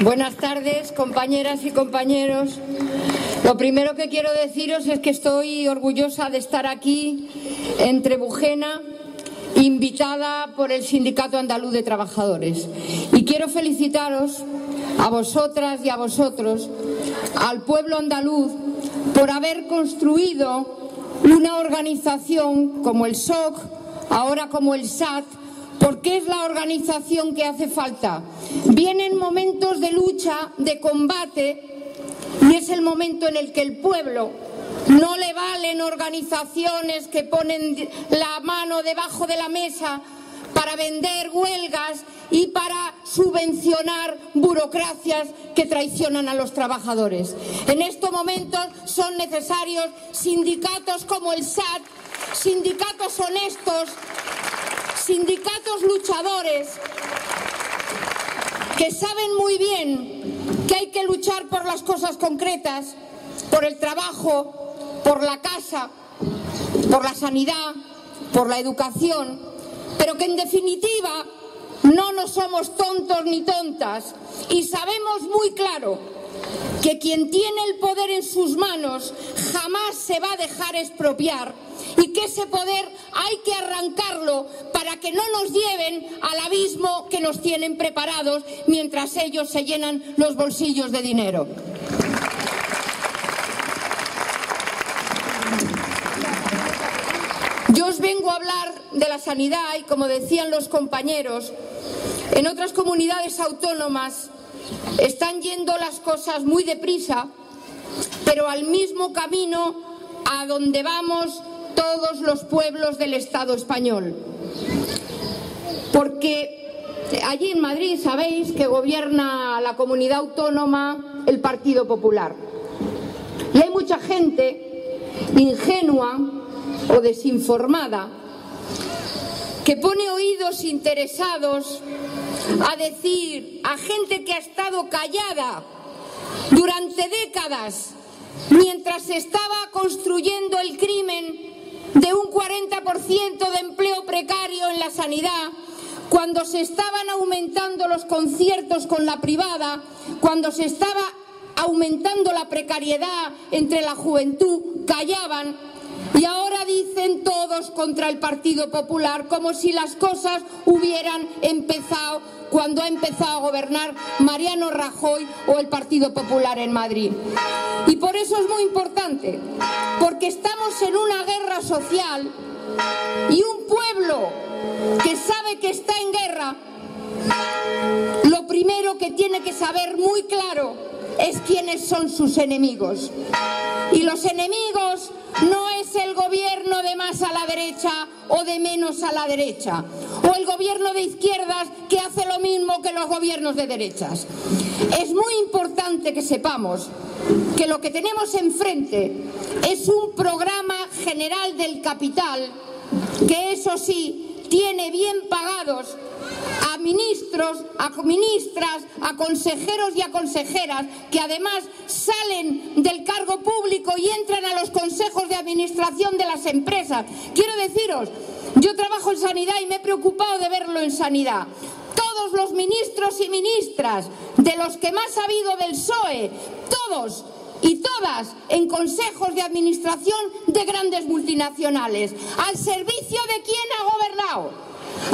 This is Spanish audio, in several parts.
Buenas tardes, compañeras y compañeros. Lo primero que quiero deciros es que estoy orgullosa de estar aquí en Trebujena, invitada por el Sindicato Andaluz de Trabajadores. Y quiero felicitaros a vosotras y a vosotros, al pueblo andaluz, por haber construido una organización como el SOC, ahora como el SAT, porque es la organización que hace falta. Vienen momentos de lucha, de combate, y es el momento en el que el pueblo no le valen organizaciones que ponen la mano debajo de la mesa para vender huelgas y para subvencionar burocracias que traicionan a los trabajadores. En estos momentos son necesarios sindicatos como el SAT, sindicatos honestos, sindicatos luchadores que saben muy bien que hay que luchar por las cosas concretas, por el trabajo, por la casa, por la sanidad, por la educación, pero que en definitiva no somos tontos ni tontas y sabemos muy claro que quien tiene el poder en sus manos jamás se va a dejar expropiar y que ese poder hay que arrancarlo para que no nos lleven al abismo que nos tienen preparados mientras ellos se llenan los bolsillos de dinero. Yo os vengo a hablar de la sanidad y, como decían los compañeros, en otras comunidades autónomas están yendo las cosas muy deprisa, pero al mismo camino a donde vamos todos los pueblos del Estado español. Porque allí en Madrid sabéis que gobierna la comunidad autónoma el Partido Popular. Y hay mucha gente ingenua o desinformada que pone oídos interesados a decir a gente que ha estado callada durante décadas mientras se estaba construyendo el crimen de un 40% de empleo precario en la sanidad, cuando se estaban aumentando los conciertos con la privada, cuando se estaba aumentando la precariedad entre la juventud, callaban. Y ahora dicen todos contra el Partido Popular, como si las cosas hubieran empezado cuando ha empezado a gobernar Mariano Rajoy o el Partido Popular en Madrid. Y por eso es muy importante, porque estamos en una guerra social y un pueblo que sabe que está en guerra, lo primero que tiene que saber muy claro es quiénes son sus enemigos. Y los enemigos no es el gobierno de más a la derecha o de menos a la derecha, o el gobierno de izquierdas que hace lo mismo que los gobiernos de derechas. Es muy importante que sepamos que lo que tenemos enfrente es un programa general del capital que, eso sí, tiene bien pagados a ministros, a ministras, a consejeros y a consejeras que además salen del cargo público y entran a los consejos de administración de las empresas. Quiero deciros, yo trabajo en sanidad y me he preocupado de verlo en sanidad. Todos los ministros y ministras, de los que más ha habido del PSOE, todos y todas en consejos de administración de grandes multinacionales. ¿Al servicio de quién ha gobernado?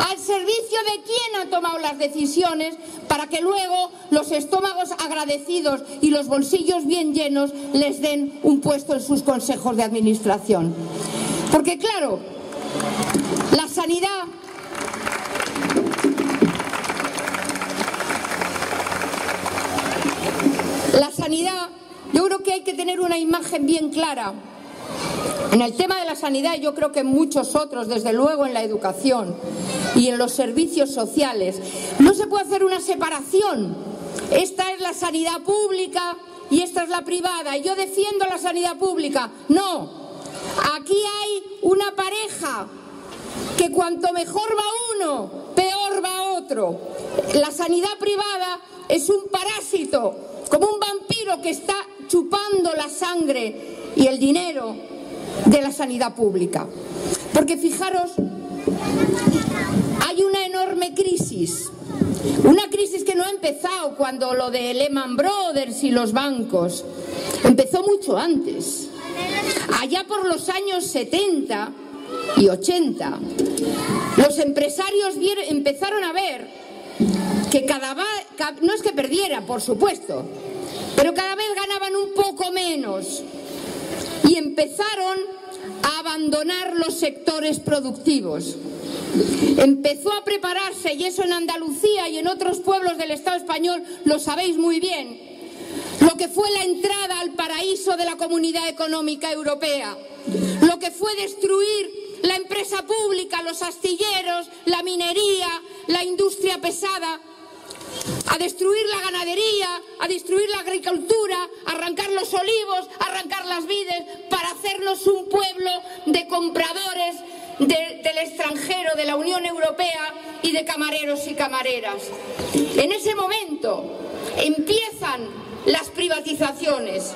Al servicio de quién ha tomado las decisiones para que luego los estómagos agradecidos y los bolsillos bien llenos les den un puesto en sus consejos de administración. Porque claro, la sanidad yo creo que hay que tener una imagen bien clara. En el tema de la sanidad, yo creo que en muchos otros, desde luego en la educación y en los servicios sociales, no se puede hacer una separación. Esta es la sanidad pública y esta es la privada. Y yo defiendo la sanidad pública. No, aquí hay una pareja que cuanto mejor va uno, peor va otro. La sanidad privada es un parásito, como un vampiro que está chupando la sangre y el dinero de la sanidad pública. Porque fijaros, hay una enorme crisis, una crisis que no ha empezado cuando lo de Lehman Brothers y los bancos. Empezó mucho antes. Allá por los años 70 y 80, los empresarios empezaron a ver que no es que perdiera, por supuesto, pero cada vez ganaban un poco menos y empezaron a abandonar los sectores productivos. Empezó a prepararse, y eso en Andalucía y en otros pueblos del Estado español lo sabéis muy bien, lo que fue la entrada al paraíso de la Comunidad Económica Europea, lo que fue destruir la empresa pública, los astilleros, la minería, la industria pesada, a destruir la ganadería, a destruir la agricultura, arrancar los olivos, arrancar las vides, para hacernos un pueblo de compradores del extranjero, de la Unión Europea y de camareros y camareras. En ese momento empiezan las privatizaciones.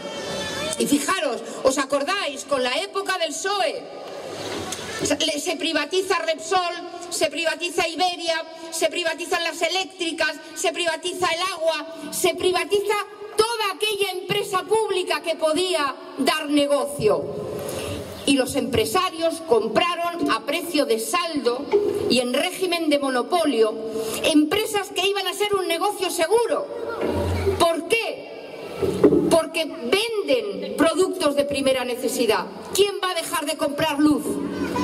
Y fijaros, ¿os acordáis? Con la época del PSOE se privatiza Repsol, se privatiza Iberia, se privatizan las eléctricas, se privatiza el agua, se privatiza toda aquella empresa pública que podía dar negocio. Y los empresarios compraron a precio de saldo y en régimen de monopolio empresas que iban a ser un negocio seguro. ¿Por qué? Porque venden productos de primera necesidad. ¿Quién va a dejar de comprar luz?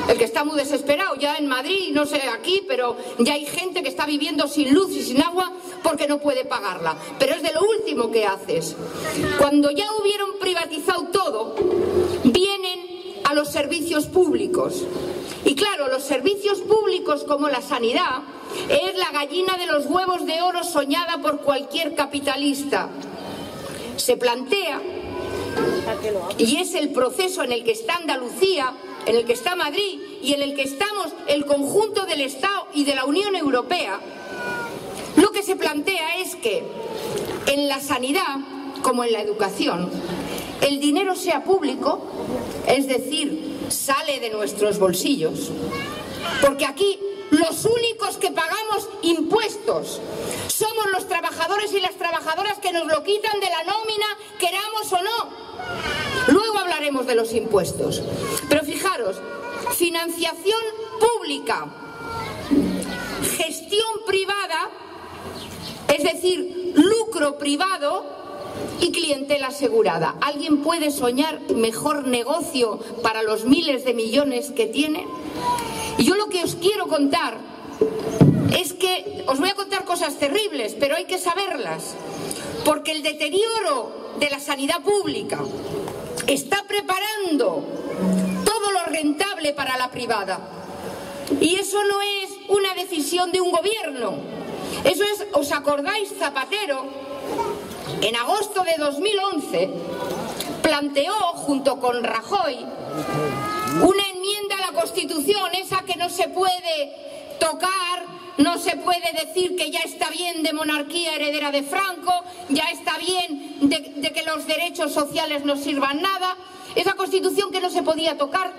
El que está muy desesperado. Ya en Madrid, no sé aquí, pero ya hay gente que está viviendo sin luz y sin agua porque no puede pagarla. Pero es de lo último que haces. Cuando ya hubieron privatizado todo, vienen a los servicios públicos. Y claro, los servicios públicos como la sanidad es la gallina de los huevos de oro soñada por cualquier capitalista. Se plantea, y es el proceso en el que está Andalucía, en el que está Madrid y en el que estamos el conjunto del Estado y de la Unión Europea, lo que se plantea es que en la sanidad, como en la educación, el dinero sea público, es decir, sale de nuestros bolsillos, porque aquí los únicos que pagamos impuestos somos los trabajadores y las trabajadoras, que nos lo quitan de la nómina, queramos o no. Luego hablaremos de los impuestos. Pero fijaros, financiación pública, gestión privada, es decir, lucro privado y clientela asegurada. ¿Alguien puede soñar mejor negocio para los miles de millones que tiene? Y yo lo que os quiero contar es que os voy a contar cosas terribles, pero hay que saberlas, porque el deterioro de la sanidad pública está preparando todo lo rentable para la privada. Y eso no es una decisión de un gobierno. Eso es, ¿os acordáis? Zapatero, en agosto de 2011, planteó junto con Rajoy una enmienda a la Constitución, esa que no se puede tocar, no se puede decir que ya está bien de monarquía heredera de Franco, ya está bien de que los derechos sociales no sirvan nada. Esa Constitución que no se podía tocar,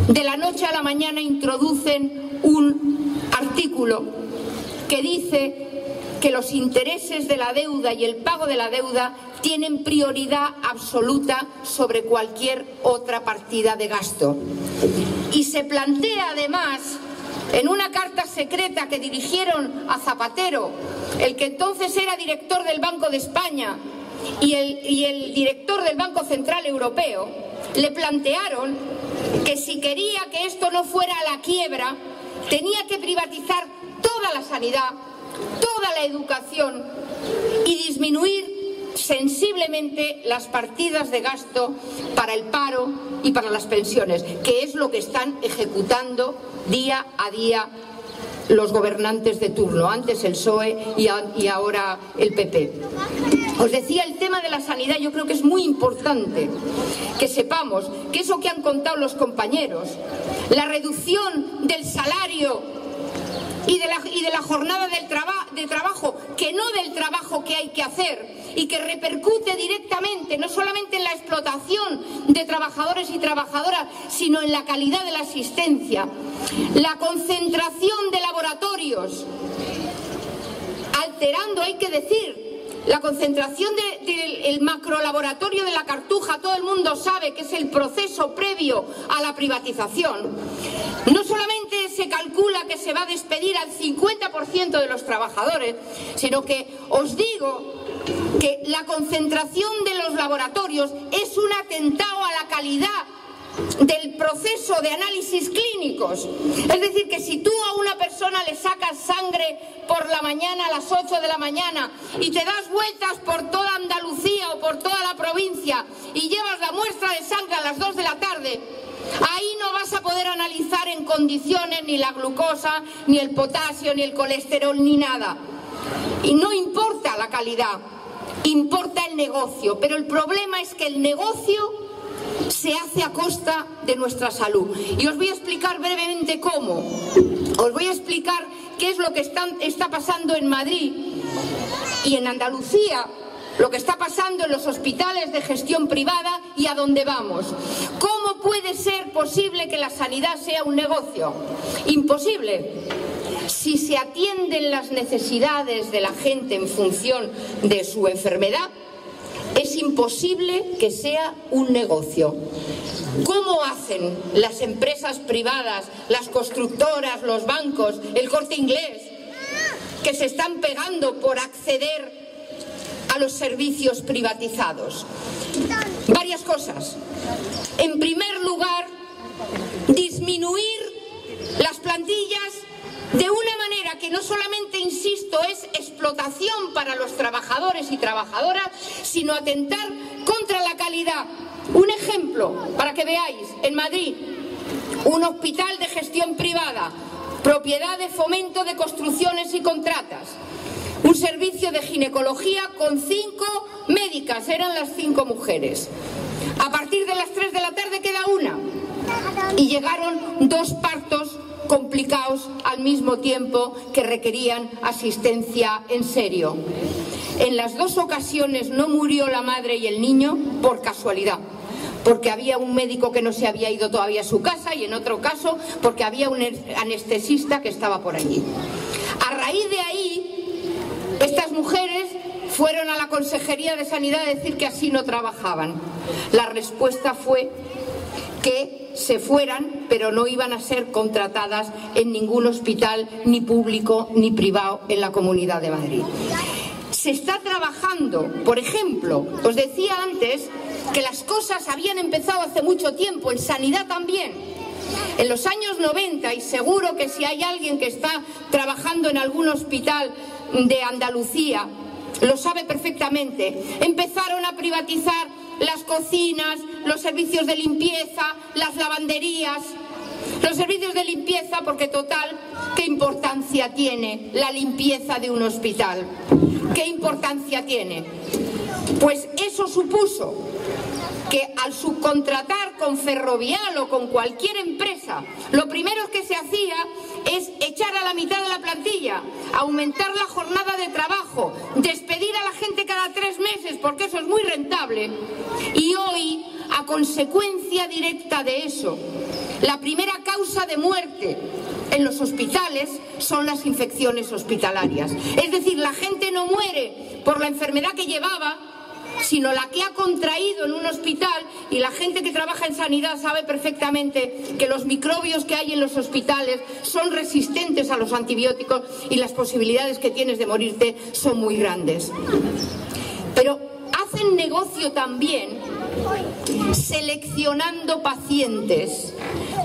de la noche a la mañana introducen un artículo que dice que los intereses de la deuda y el pago de la deuda tienen prioridad absoluta sobre cualquier otra partida de gasto. Y se plantea además, en una carta secreta que dirigieron a Zapatero, el que entonces era director del Banco de España y el director del Banco Central Europeo, le plantearon que si quería que esto no fuera a la quiebra, tenía que privatizar toda la sanidad, toda la educación y disminuir sensiblemente las partidas de gasto para el paro y para las pensiones, que es lo que están ejecutando día a día los gobernantes de turno, antes el PSOE y ahora el PP. Os decía, el tema de la sanidad, yo creo que es muy importante que sepamos que eso que han contado los compañeros, la reducción del salario y de la jornada de trabajo, que no del trabajo que hay que hacer y que repercute directamente no solamente en la explotación de trabajadores y trabajadoras, sino en la calidad de la asistencia, la concentración de laboratorios, alterando, hay que decir, la concentración del macrolaboratorio de la Cartuja. Todo el mundo sabe que es el proceso previo a la privatización. No solamente se calcula que se va a despedir al 50% de los trabajadores, sino que os digo que la concentración de los laboratorios es un atentado a la calidad del proceso de análisis clínicos. Es decir, que si tú a una persona le sacas sangre por la mañana a las 8 de la mañana y te das vueltas por toda Andalucía o por toda la provincia y llevas la muestra de sangre a las 2 de la tarde, ahí no vas a poder analizar en condiciones ni la glucosa, ni el potasio, ni el colesterol, ni nada. Y no importa la calidad, importa el negocio. Pero el problema es que el negocio se hace a costa de nuestra salud. Y os voy a explicar brevemente cómo. Os voy a explicar qué es lo que está pasando en Madrid y en Andalucía, lo que está pasando en los hospitales de gestión privada y a dónde vamos. ¿Cómo puede ser posible que la sanidad sea un negocio? Imposible. Si se atienden las necesidades de la gente en función de su enfermedad, es imposible que sea un negocio. ¿Cómo hacen las empresas privadas, las constructoras, los bancos, el Corte Inglés, que se están pegando por acceder a los servicios privatizados? Varias cosas. En primer lugar, disminuir las plantillas de una manera que no solamente, insisto, es explotación para los trabajadores y trabajadoras, sino atentar contra la calidad. Un ejemplo, para que veáis, en Madrid, un hospital de gestión privada, propiedad de Fomento de Construcciones y Contratas, un servicio de ginecología con 5 médicas, eran las 5 mujeres. A partir de las 3 de la tarde queda una, y llegaron 2 partos complicados al mismo tiempo que requerían asistencia en serio. En las 2 ocasiones no murió la madre y el niño por casualidad, porque había un médico que no se había ido todavía a su casa, y en otro caso porque había un anestesista que estaba por allí. A raíz de ahí, estas mujeres fueron a la Consejería de Sanidad a decir que así no trabajaban. La respuesta fue que se fueran, pero no iban a ser contratadas en ningún hospital, ni público ni privado, en la Comunidad de Madrid. Se está trabajando, por ejemplo, os decía antes que las cosas habían empezado hace mucho tiempo, en sanidad también. En los años 90, y seguro que si hay alguien que está trabajando en algún hospital de Andalucía, lo sabe perfectamente, empezaron a privatizar las cocinas, los servicios de limpieza, las lavanderías. Los servicios de limpieza, porque total, ¿qué importancia tiene la limpieza de un hospital? ¿Qué importancia tiene? Pues eso supuso que al subcontratar con Ferrovial o con cualquier empresa, lo primero que se hacía es echar a la mitad de la plantilla, aumentar la jornada de trabajo, despedir a la gente cada 3 meses, porque eso es muy rentable. Y hoy, a consecuencia directa de eso, la primera causa de muerte en los hospitales son las infecciones hospitalarias. Es decir, la gente no muere por la enfermedad que llevaba, sino la que ha contraído en un hospital, y la gente que trabaja en sanidad sabe perfectamente que los microbios que hay en los hospitales son resistentes a los antibióticos y las posibilidades que tienes de morirte son muy grandes. Pero hacen negocio también seleccionando pacientes.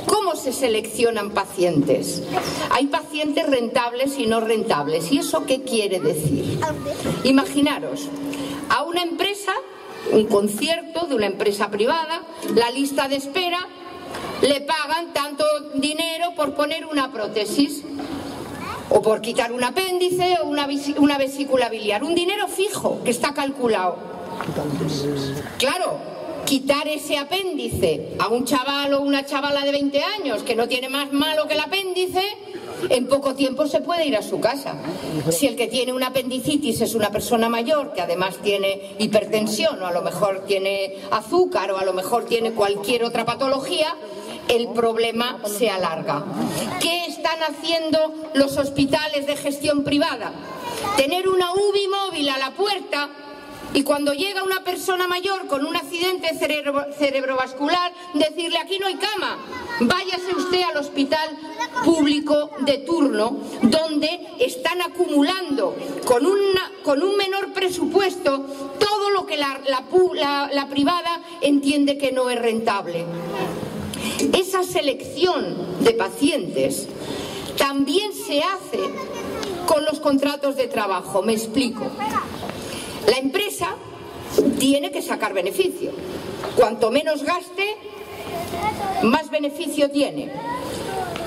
¿Cómo se seleccionan pacientes? Hay pacientes rentables y no rentables. ¿Y eso qué quiere decir? Imaginaros a una empresa, un concierto de una empresa privada, la lista de espera, le pagan tanto dinero por poner una prótesis, o por quitar un apéndice o una vesícula biliar, un dinero fijo que está calculado. Claro, quitar ese apéndice a un chaval o una chavala de 20 años que no tiene más malo que el apéndice, en poco tiempo se puede ir a su casa. Si el que tiene una apendicitis es una persona mayor que además tiene hipertensión, o a lo mejor tiene azúcar, o a lo mejor tiene cualquier otra patología, el problema se alarga. ¿Qué están haciendo los hospitales de gestión privada? tener una UBI móvil a la puerta y cuando llega una persona mayor con un accidente cerebrovascular, decirle: aquí no hay cama, váyase usted al hospital público de turno, donde están acumulando con un menor presupuesto todo lo que la privada entiende que no es rentable. Esa selección de pacientes también se hace con los contratos de trabajo. Me explico. La empresa tiene que sacar beneficio. Cuanto menos gaste, más beneficio tiene.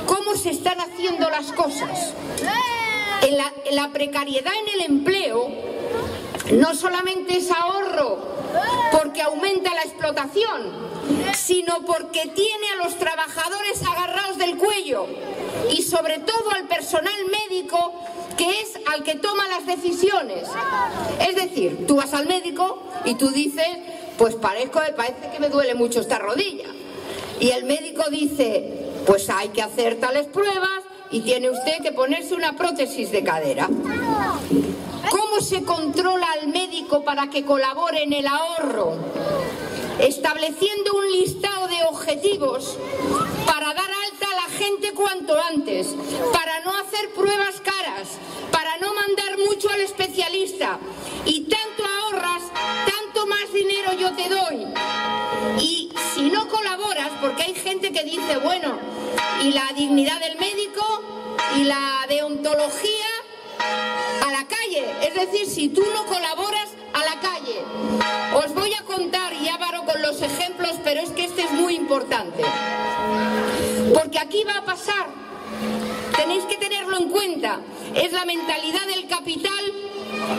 ¿Cómo se están haciendo las cosas? En la precariedad en el empleo no solamente es ahorro porque aumenta la explotación, sino porque tiene a los trabajadores agarrados del cuello y sobre todo al personal médico, que es al que toma las decisiones. Es decir, tú vas al médico y tú dices: pues parece que me duele mucho esta rodilla. Y el médico dice: pues hay que hacer tales pruebas y tiene usted que ponerse una prótesis de cadera. ¿Cómo se controla al médico para que colabore en el ahorro? Estableciendo un listado de objetivos para dar alta a la gente cuanto antes, para no hacer pruebas caras, para no mandar mucho al especialista. Y tanto ahorras, tanto más dinero yo te doy. Y si no colaboras, porque hay gente que dice: bueno, y la dignidad del médico y la deontología a la calle. Es decir, si tú no colaboras, a la calle. Os voy a contar, y ya paro con los ejemplos, pero es que este es muy importante. Porque aquí va a pasar, tenéis que tenerlo en cuenta, es la mentalidad del capital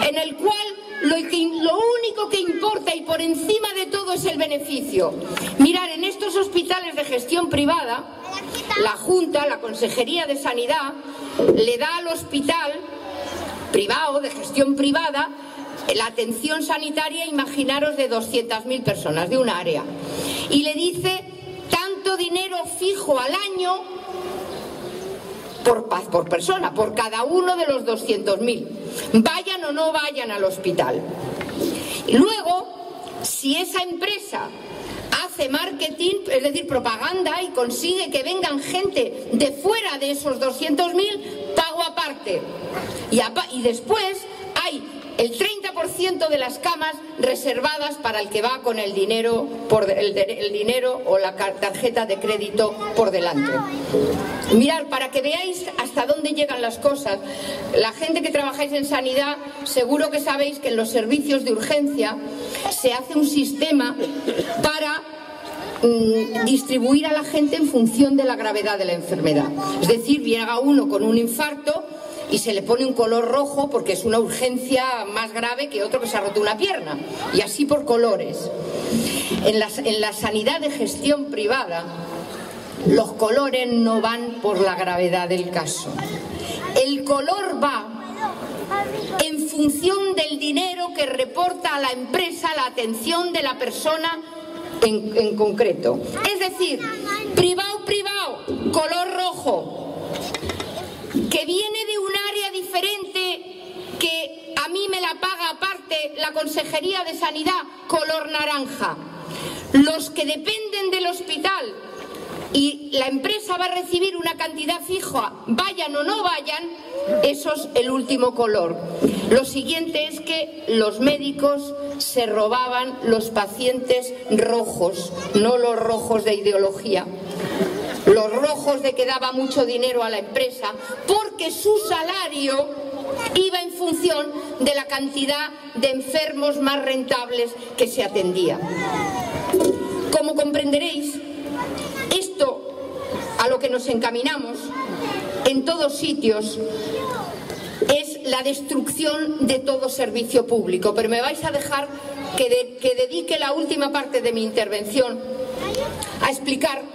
en el cual lo único que importa y por encima de todo es el beneficio. Mirad, en estos hospitales de gestión privada, la Junta, la Consejería de Sanidad, le da al hospital privado, de gestión privada, la atención sanitaria, imaginaros, de 200.000 personas, de un área. Y le dice tanto dinero fijo al año por persona, por cada uno de los 200.000, vayan o no vayan al hospital. Y luego, si esa empresa hace marketing, es decir, propaganda, y consigue que vengan gente de fuera de esos 200.000, pago aparte. Y después hay el 30% de las camas reservadas para el que va con el dinero, el dinero o la tarjeta de crédito por delante. Mirad, para que veáis hasta dónde llegan las cosas, la gente que trabajáis en sanidad seguro que sabéis que en los servicios de urgencia se hace un sistema para distribuir a la gente en función de la gravedad de la enfermedad. Es decir, llega uno con un infarto y se le pone un color rojo porque es una urgencia más grave que otro que se ha roto una pierna, y así por colores. En la sanidad de gestión privada, los colores no van por la gravedad del caso. El color va en función del dinero que reporta a la empresa la atención de la persona en concreto. Es decir, privado, color rojo. Que viene de un área diferente que a mí me la paga aparte la Consejería de Sanidad, color naranja. Los que dependen del hospital y la empresa va a recibir una cantidad fija, vayan o no vayan, eso es el último color. Lo siguiente es que los médicos se robaban los pacientes rojos, no los rojos de ideología. Los rojos de que daba mucho dinero a la empresa, porque su salario iba en función de la cantidad de enfermos más rentables que se atendía. Como comprenderéis, esto a lo que nos encaminamos en todos sitios es la destrucción de todo servicio público. Pero me vais a dejar que dedique la última parte de mi intervención a explicar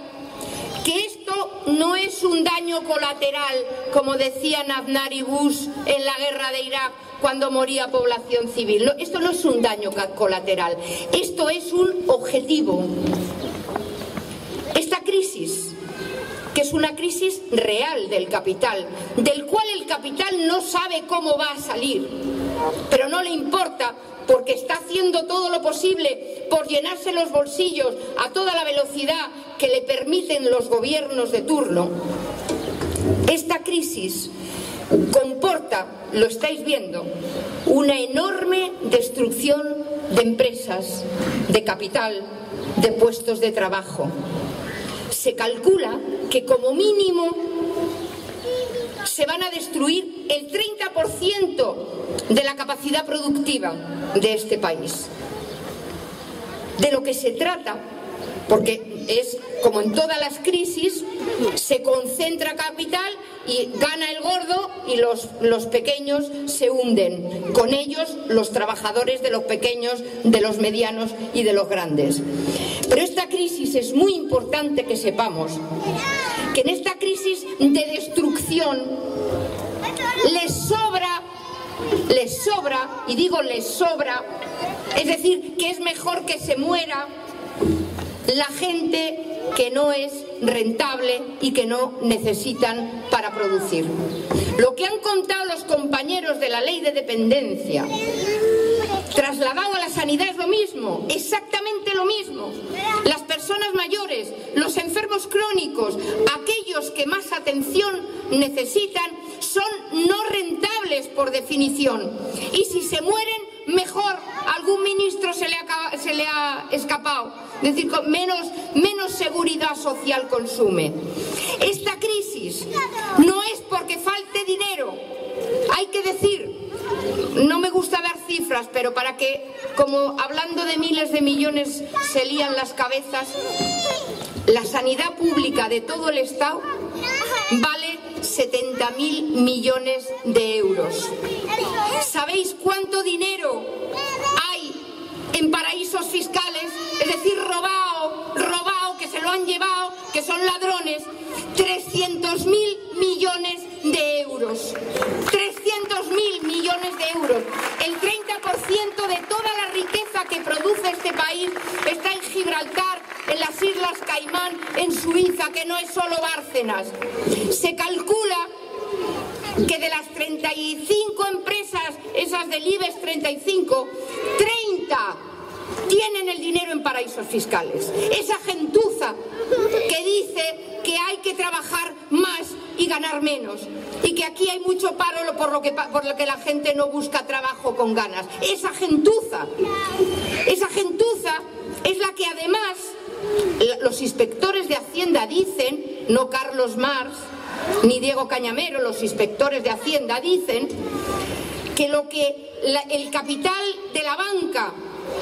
que esto no es un daño colateral, como decían Aznar y Bush en la guerra de Irak cuando moría población civil. No, esto no es un daño colateral, esto es un objetivo. Esta crisis que es una crisis real del capital, del cual el capital no sabe cómo va a salir, pero no le importa porque está haciendo todo lo posible por llenarse los bolsillos a toda la velocidad que le permiten los gobiernos de turno. Esta crisis comporta, lo estáis viendo, una enorme destrucción de empresas, de capital, de puestos de trabajo. Se calcula que como mínimo se van a destruir el 30% de la capacidad productiva de este país. De lo que se trata, porque es como en todas las crisis, se concentra capital y gana el gordo y los pequeños se hunden. Con ellos los trabajadores de los pequeños, de los medianos y de los grandes. Pero esta crisis es muy importante que sepamos que en esta crisis de destrucción les sobra, y digo les sobra, es decir, que es mejor que se muera la gente que no es rentable y que no necesitan para producir. Lo que han contado los compañeros de la ley de dependencia, trasladado a la sanidad, es lo mismo, exactamente lo mismo. Las personas mayores, los enfermos crónicos, aquellos que más atención necesitan, son no rentables por definición. Y si se mueren, mejor, algún ministro se le ha escapado. Es decir, menos seguridad social consume. Esta crisis no es porque falte dinero. Hay que decir, no me gusta dar cifras, pero para que, como hablando de miles de millones se lían las cabezas, la sanidad pública de todo el Estado vale 70.000 millones de euros. ¿Sabéis cuánto dinero hay en paraísos fiscales? Es decir, robado, que se lo han llevado, que son ladrones. 300.000 millones de euros. 300.000 millones de euros. El 30% de toda la riqueza que produce este país está en Gibraltar, en las Islas Caimán, en Suiza, que no es solo Bárcenas. Se calcula que de las 35 empresas, esas del IBEX 35, 30 tienen el dinero en paraísos fiscales. Esa gentuza que dice que hay que trabajar más y ganar menos, y que aquí hay mucho paro por lo que la gente no busca trabajo con ganas. Esa gentuza es la que además los inspectores de Hacienda dicen, no Carlos Marx ni Diego Cañamero, los inspectores de Hacienda dicen que el capital de la banca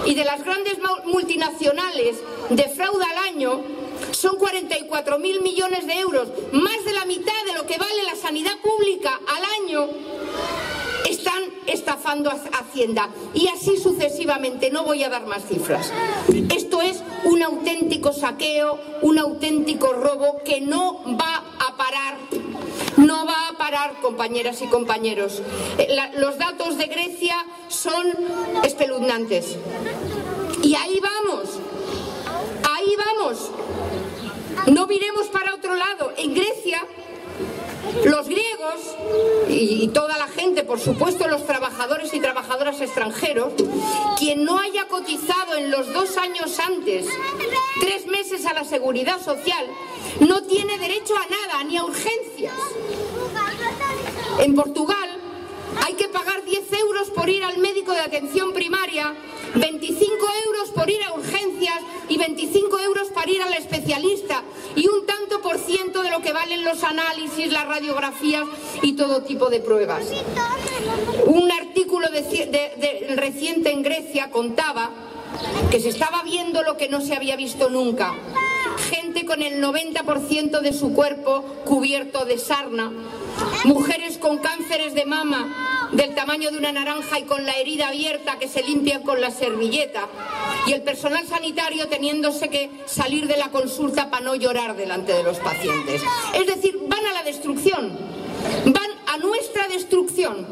y de las grandes multinacionales defrauda al año son 44.000 millones de euros, más de la mitad de lo que vale la sanidad pública al año. Están estafando a Hacienda y así sucesivamente. No voy a dar más cifras. Esto es un auténtico saqueo, un auténtico robo que no va a parar. No va a parar, compañeras y compañeros. Los datos de Grecia son espeluznantes. Y ahí vamos. Ahí vamos. No miremos para otro lado. En Grecia, los griegos y toda la gente, por supuesto los trabajadores y trabajadoras extranjeros, quien no haya cotizado en los 2 años antes 3 meses a la seguridad social, no tiene derecho a nada, ni a urgencias. En Portugal hay que pagar 10 euros por ir al médico de atención primaria, 25 euros por ir a urgencias y 25 euros para ir al especialista, y un tanto por ciento de lo que valen los análisis, las radiografías y todo tipo de pruebas. Un artículo reciente en Grecia contaba que se estaba viendo lo que no se había visto nunca. Gente con el 90% de su cuerpo cubierto de sarna, mujeres con cánceres de mama del tamaño de una naranja y con la herida abierta que se limpian con la servilleta, y el personal sanitario teniéndose que salir de la consulta para no llorar delante de los pacientes. Es decir, van a la destrucción, van a nuestra destrucción,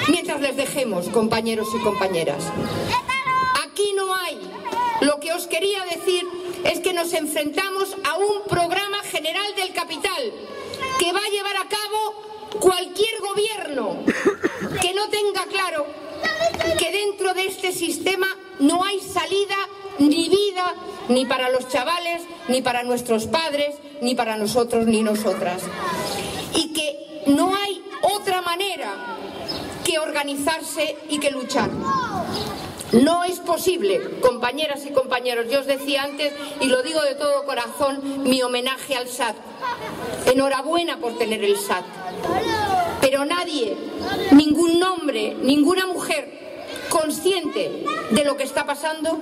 mientras les dejemos, compañeros y compañeras. Aquí no hay. Lo que os quería decir es que nos enfrentamos a un programa general del capital que va a llevar a cabo cualquier gobierno que no tenga claro que dentro de este sistema no hay salida ni vida, ni para los chavales, ni para nuestros padres, ni para nosotros ni nosotras. Y que no hay otra manera que organizarse y que luchar. No es posible, compañeras y compañeros, yo os decía antes, y lo digo de todo corazón, mi homenaje al SAT. Enhorabuena por tener el SAT. Pero nadie, ningún hombre, ninguna mujer consciente de lo que está pasando,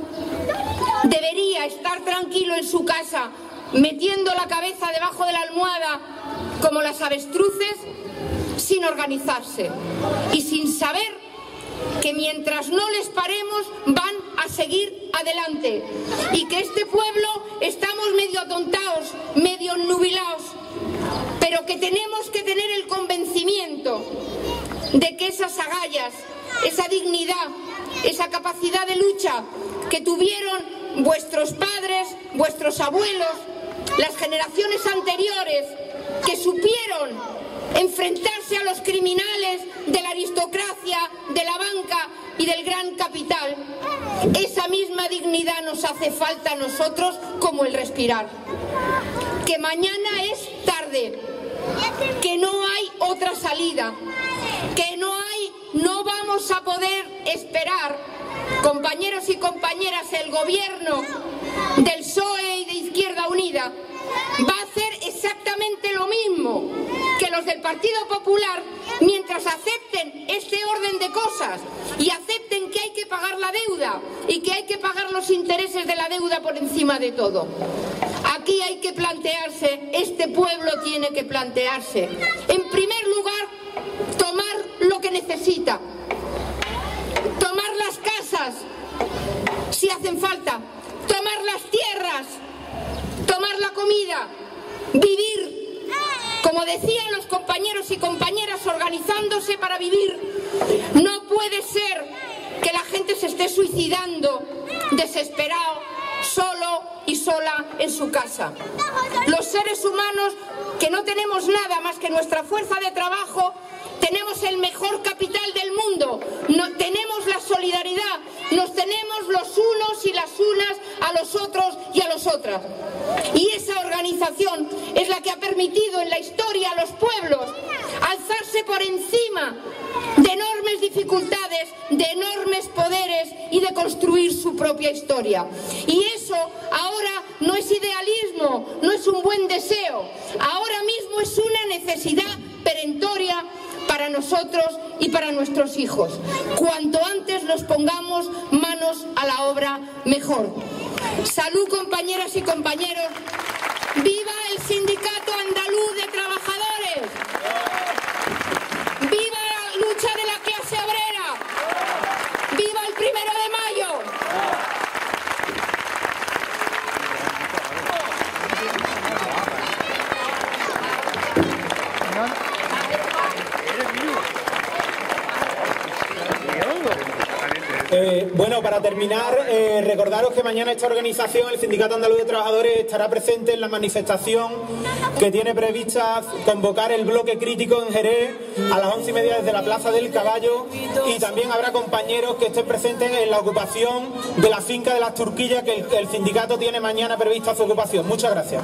debería estar tranquilo en su casa, metiendo la cabeza debajo de la almohada como las avestruces, sin organizarse y sin saber que mientras no les paremos van a seguir adelante y que este pueblo estamos medio atontados, medio nubilados, pero que tenemos que tener el convencimiento de que esas agallas, esa dignidad, esa capacidad de lucha que tuvieron vuestros padres, vuestros abuelos, las generaciones anteriores, que supieron enfrentarse a los criminales de la aristocracia, de la banca y del gran capital, esa misma dignidad nos hace falta a nosotros como el respirar. Que mañana es tarde, que no hay otra salida, que no vamos a poder esperar, compañeros y compañeras, el gobierno del PSOE y de Izquierda Unida va a hacer exactamente lo mismo que los del Partido Popular mientras acepten este orden de cosas y acepten que hay que pagar la deuda y que hay que pagar los intereses de la deuda por encima de todo. Aquí hay que plantearse, este pueblo tiene que plantearse, en primer lugar, tomar lo que necesita, tomar las casas si hacen falta, tomar las tierras, tomar la comida, vivir, como decían los compañeros y compañeras, organizándose para vivir. No puede ser que la gente se esté suicidando, desesperado, solo y sola en su casa. Los seres humanos que no tenemos nada más que nuestra fuerza de trabajo, tenemos el mejor capital del mundo, tenemos la solidaridad, nos tenemos los unos y las unas a los otros y a las otras. Y esa organización es la que ha permitido en la historia a los pueblos alzarse por encima de enormes dificultades, de enormes poderes y de construir su propia historia. Y eso ahora no es idealismo, no es un buen deseo, ahora mismo es una necesidad perentoria para nosotros y para nuestros hijos. Cuanto antes nos pongamos manos a la obra, mejor. Salud, compañeras y compañeros. ¡Viva el Sindicato Andaluz de Trabajadores! ¡Viva la lucha de la clase obrera! ¡Viva el 1 de mayo! Bueno, para terminar, recordaros que mañana esta organización, el Sindicato Andaluz de Trabajadores, estará presente en la manifestación que tiene prevista convocar el bloque crítico en Jerez a las 11:30 desde la Plaza del Caballo, y también habrá compañeros que estén presentes en la ocupación de la finca de las Turquillas que el sindicato tiene mañana prevista su ocupación. Muchas gracias.